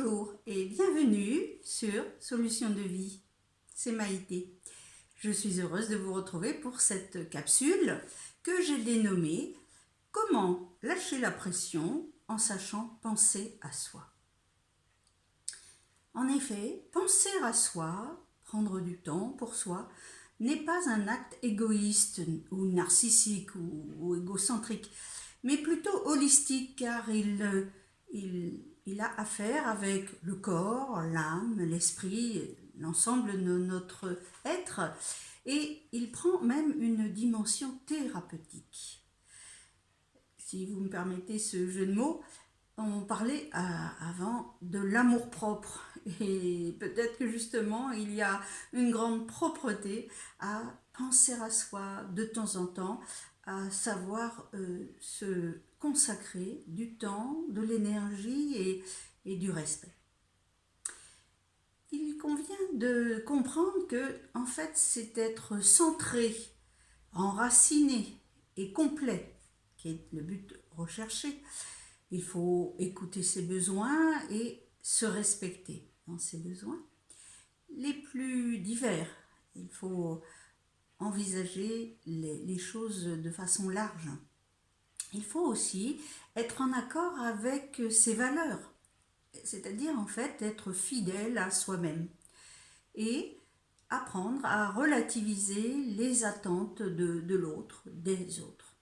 Bonjour et bienvenue sur Solutions de vie, c'est Maïté. Je suis heureuse de vous retrouver pour cette capsule que j'ai dénommée « Comment lâcher la pression en sachant penser à soi ». En effet, penser à soi, prendre du temps pour soi, n'est pas un acte égoïste ou narcissique ou égocentrique, mais plutôt holistique car il a affaire avec le corps, l'âme, l'esprit, l'ensemble de notre être et il prend même une dimension thérapeutique. Si vous me permettez ce jeu de mots, on parlait avant de l'amour-propre et peut-être que justement il y a une grande propreté à penser à soi de temps en temps, à savoir se consacrer du temps, de l'énergie et du respect. Il convient de comprendre que en fait c'est être centré, enraciné et complet qui est le but recherché. Il faut écouter ses besoins et se respecter dans ses besoins les plus divers. Il faut envisager les choses de façon large. Il faut aussi être en accord avec ses valeurs, c'est-à-dire en fait être fidèle à soi-même et apprendre à relativiser les attentes de l'autre, des autres.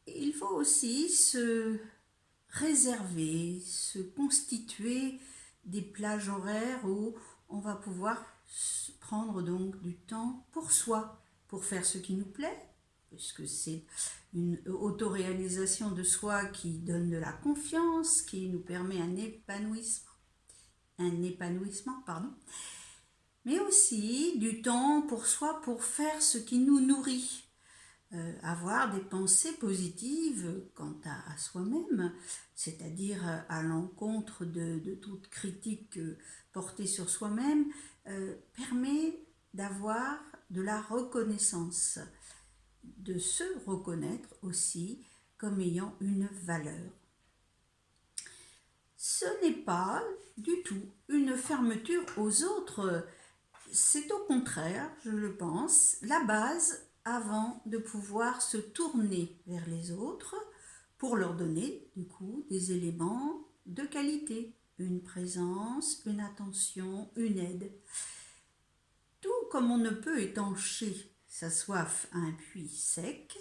Il faut aussi se réserver, se constituer des plages horaires où on va pouvoir prendre donc du temps pour soi, pour faire ce qui nous plaît, puisque c'est une autoréalisation de soi qui donne de la confiance, qui nous permet un épanouissement, mais aussi du temps pour soi pour faire ce qui nous nourrit. Avoir des pensées positives quant à soi-même, c'est-à-dire à l'encontre de toute critique portée sur soi-même, permet d'avoir de la reconnaissance, de se reconnaître aussi comme ayant une valeur. Ce n'est pas du tout une fermeture aux autres, c'est au contraire, je le pense, la base avant de pouvoir se tourner vers les autres pour leur donner du coup des éléments de qualité, une présence, une attention, une aide. Tout comme on ne peut étancher sa soif à un puits sec,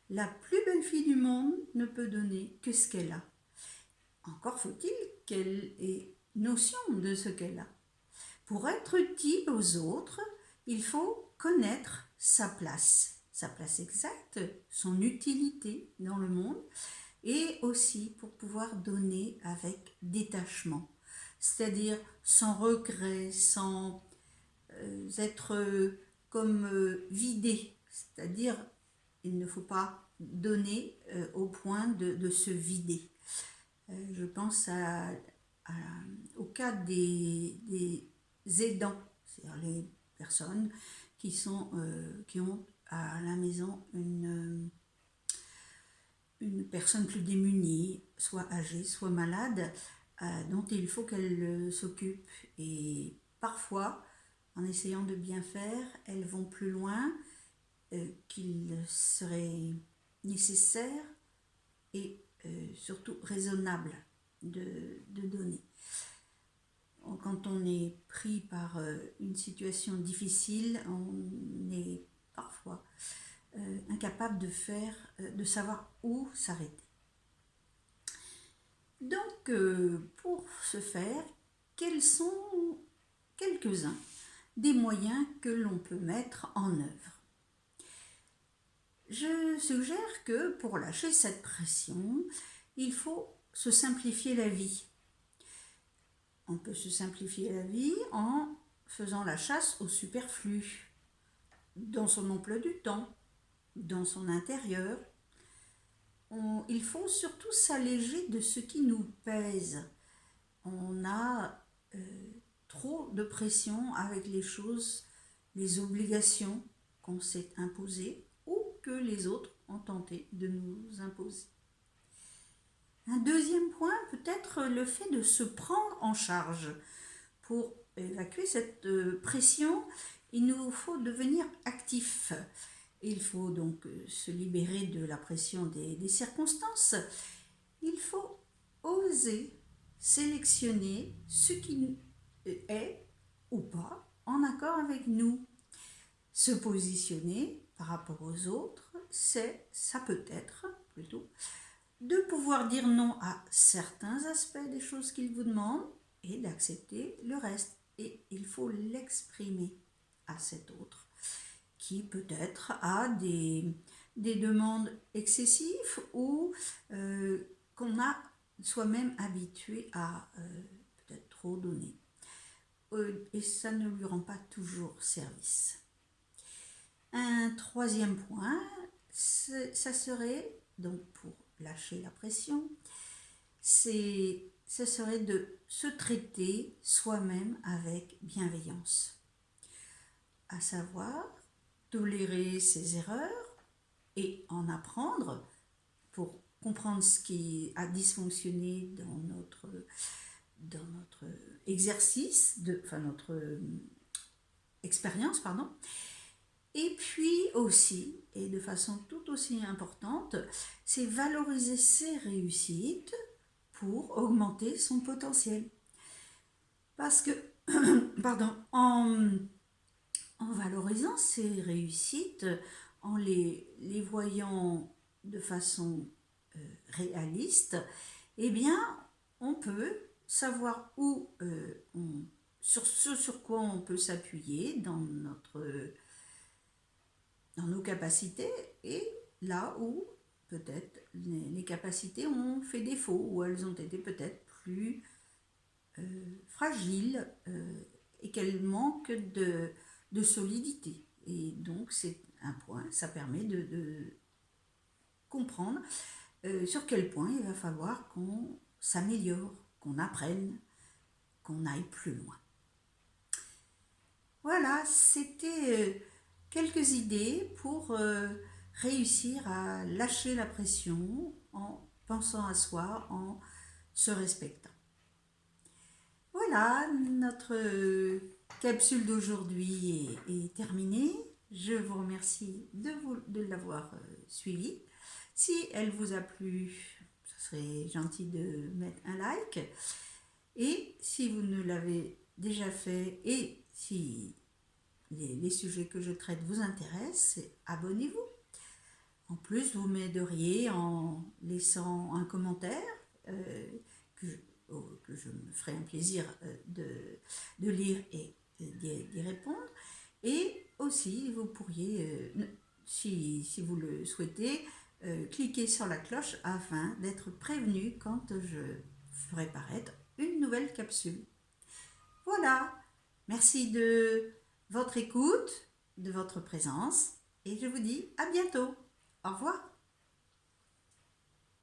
la plus belle fille du monde ne peut donner que ce qu'elle a. Encore faut-il qu'elle ait notion de ce qu'elle a. Pour être utile aux autres, il faut connaître sa place exacte, son utilité dans le monde, et aussi pour pouvoir donner avec détachement, c'est-à-dire sans regret, sans être comme vidé, c'est-à-dire il ne faut pas donner au point de se vider. Je pense au cas des aidants, c'est-à-dire les personnes qui ont à la maison une personne plus démunie, soit âgée, soit malade, dont il faut qu'elle s'occupe. Et parfois, en essayant de bien faire, elles vont plus loin qu'il serait nécessaire et surtout raisonnable de donner. Quand on est pris par une situation difficile, on est parfois incapable de savoir où s'arrêter. Donc, pour ce faire, quels sont quelques-uns des moyens que l'on peut mettre en œuvre? Je suggère que pour lâcher cette pression, il faut se simplifier la vie. On peut se simplifier la vie en faisant la chasse au superflu, dans son emploi du temps, dans son intérieur. Il faut surtout s'alléger de ce qui nous pèse. On a trop de pression avec les choses, les obligations qu'on s'est imposées ou que les autres ont tenté de nous imposer. Un deuxième point peut être le fait de se prendre en charge. Pour évacuer cette pression, il nous faut devenir actif. Il faut donc se libérer de la pression des circonstances. Il faut oser sélectionner ce qui est ou pas en accord avec nous. Se positionner par rapport aux autres, ça peut être plutôt de pouvoir dire non à certains aspects des choses qu'ils vous demandent et d'accepter le reste. Et il faut l'exprimer à cet autre qui peut-être a des demandes excessives ou qu'on a soi-même habitué à peut-être trop donner. Et ça ne lui rend pas toujours service. Un troisième point, ça serait, donc pour lâcher la pression, ce serait de se traiter soi-même avec bienveillance. À savoir, tolérer ses erreurs et en apprendre pour comprendre ce qui a dysfonctionné dans notre exercice, notre expérience, pardon. Et puis aussi, et de façon tout aussi importante, c'est valoriser ses réussites pour augmenter son potentiel. Parce que, pardon, en valorisant ses réussites, en les voyant de façon réaliste, eh bien, on peut savoir sur ce sur quoi on peut s'appuyer dans nos capacités et là où peut-être les capacités ont fait défaut ou elles ont été peut-être plus fragiles et qu'elles manquent de solidité. Et donc c'est un point, ça permet de comprendre sur quel point il va falloir qu'on s'améliore, qu'on apprenne, qu'on aille plus loin. Voilà, c'était quelques idées pour réussir à lâcher la pression en pensant à soi, en se respectant. Voilà, notre capsule d'aujourd'hui est terminée. Je vous remercie de l'avoir suivie. Si elle vous a plu, ce serait gentil de mettre un like. Et si vous ne l'avez déjà fait et si les sujets que je traite vous intéressent, abonnez-vous. En plus, vous m'aideriez en laissant un commentaire que je me ferai un plaisir de lire et d'y répondre. Et aussi, vous pourriez, si vous le souhaitez, cliquer sur la cloche afin d'être prévenu quand je ferai paraître une nouvelle capsule. Voilà, merci de votre écoute, de votre présence et je vous dis à bientôt. Au revoir.